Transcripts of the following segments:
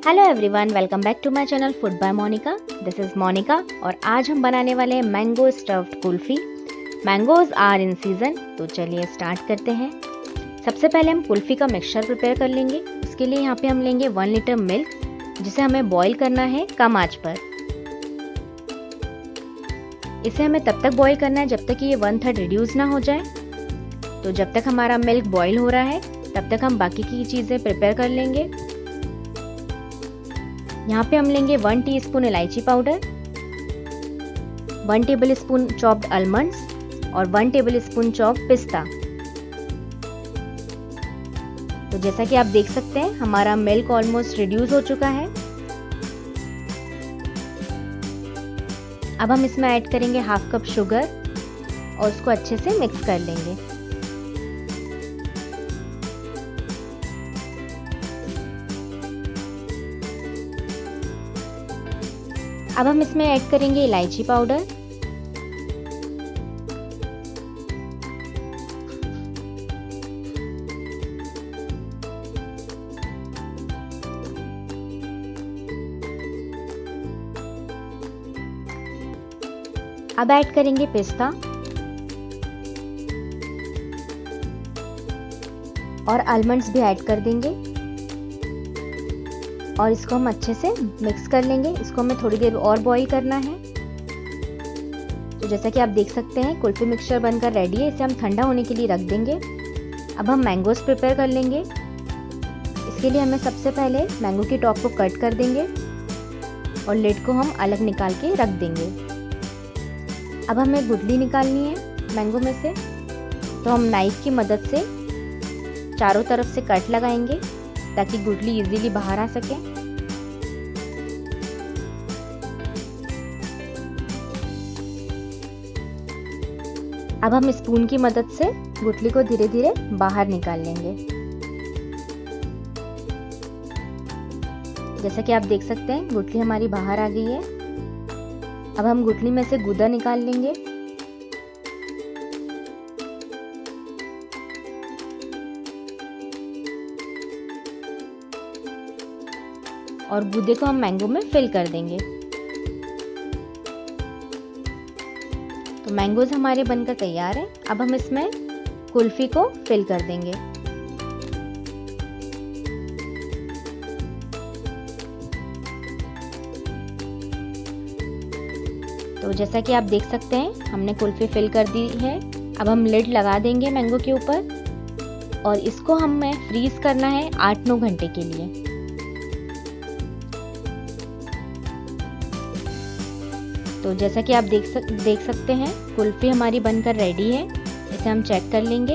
Hello everyone, welcome back to my channel food by Monica. This is Monica और आज हम बनाने वाले हैं mango stuffed kulfi. Mangoes are in season, तो चलिए स्टार्ट करते हैं। सबसे पहले हम कुल्फ़ी का मिक्सचर प्रिपेयर कर लेंगे। उसके लिए यहाँ पे हम लेंगे 1 लीटर मिल्क, जिसे हमें बॉईल करना है कम आंच पर। इसे हमें तब तक बॉईल करना है जब तक कि ये 1/3 रिड्यूस ना हो जाए। तो जब तक हमारा मिल्क बॉईल हो रहा है तब तक हम बाकी की चीज़ें प्रिपेयर कर लेंगे। यहाँ पे हम लेंगे 1 टीस्पून इलायची पाउडर, 1 टेबलस्पून चॉप्ड आलमंड्स और 1 टेबलस्पून चॉप्ड पिस्ता। तो जैसा कि आप देख सकते हैं हमारा मिल्क ऑलमोस्ट रिड्यूस हो चुका है। अब हम इसमें ऐड करेंगे 1/2 कप शुगर और उसको अच्छे से मिक्स कर लेंगे। अब हम इसमें ऐड करेंगे इलायची पाउडर, अब ऐड करेंगे पिस्ता और आलमंड्स भी ऐड कर देंगे और इसको हम अच्छे से मिक्स कर लेंगे। इसको हमें थोड़ी देर और बॉईल करना है। तो जैसा कि आप देख सकते हैं कुल्फी मिक्सचर बनकर रेडी है। इसे हम ठंडा होने के लिए रख देंगे। अब हम मैंगोस प्रिपेयर कर लेंगे। इसके लिए हमें सबसे पहले मैंगो की टॉप को कट कर देंगे और लिड को हम अलग निकाल के रख देंगे। अब हमें गुठली निकालनी है मैंगो में से, तो हम नाइफ की मदद से चारों तरफ से कट लगाएंगे ताकि गुठली इजीली बाहर आ सके। अब हम स्पून की मदद से गुठली को धीरे धीरे बाहर निकाल लेंगे। जैसा कि आप देख सकते हैं गुठली हमारी बाहर आ गई है। अब हम गुठली में से गूदा निकाल लेंगे और गूदे को हम मैंगो में फिल कर देंगे। तो मैंगोज हमारे बनकर तैयार है। अब हम इसमें कुल्फी को फिल कर देंगे। तो जैसा कि आप देख सकते हैं हमने कुल्फी फिल कर दी है। अब हम लिड लगा देंगे मैंगो के ऊपर और इसको हमें फ्रीज करना है 8-9 घंटे के लिए। तो जैसा कि आप देख सकते हैं कुल्फी हमारी बनकर रेडी है। इसे हम चेक कर लेंगे।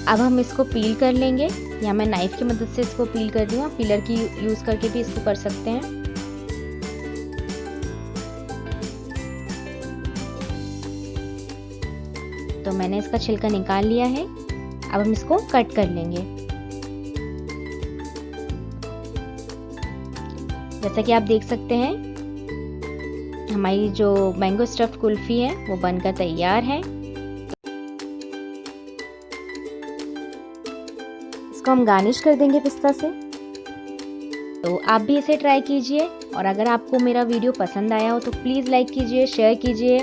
अब हम इसको पील कर लेंगे, या मैं नाइफ की मदद से इसको पील कर रही हूँ। पीलर की यूज करके भी इसको कर सकते हैं। तो मैंने इसका छिलका निकाल लिया है। अब हम इसको कट कर लेंगे। जैसा कि आप देख सकते हैं हमारी जो मैंगो स्टफ्ड कुल्फी है वो बनकर तैयार है। इसको हम गार्निश कर देंगे पिस्ता से। तो आप भी इसे ट्राई कीजिए और अगर आपको मेरा वीडियो पसंद आया हो तो प्लीज़ लाइक कीजिए, शेयर कीजिए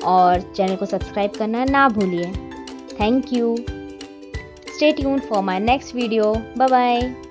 और चैनल को सब्सक्राइब करना ना भूलिए। Thank you. Stay tuned for my next video. Bye bye.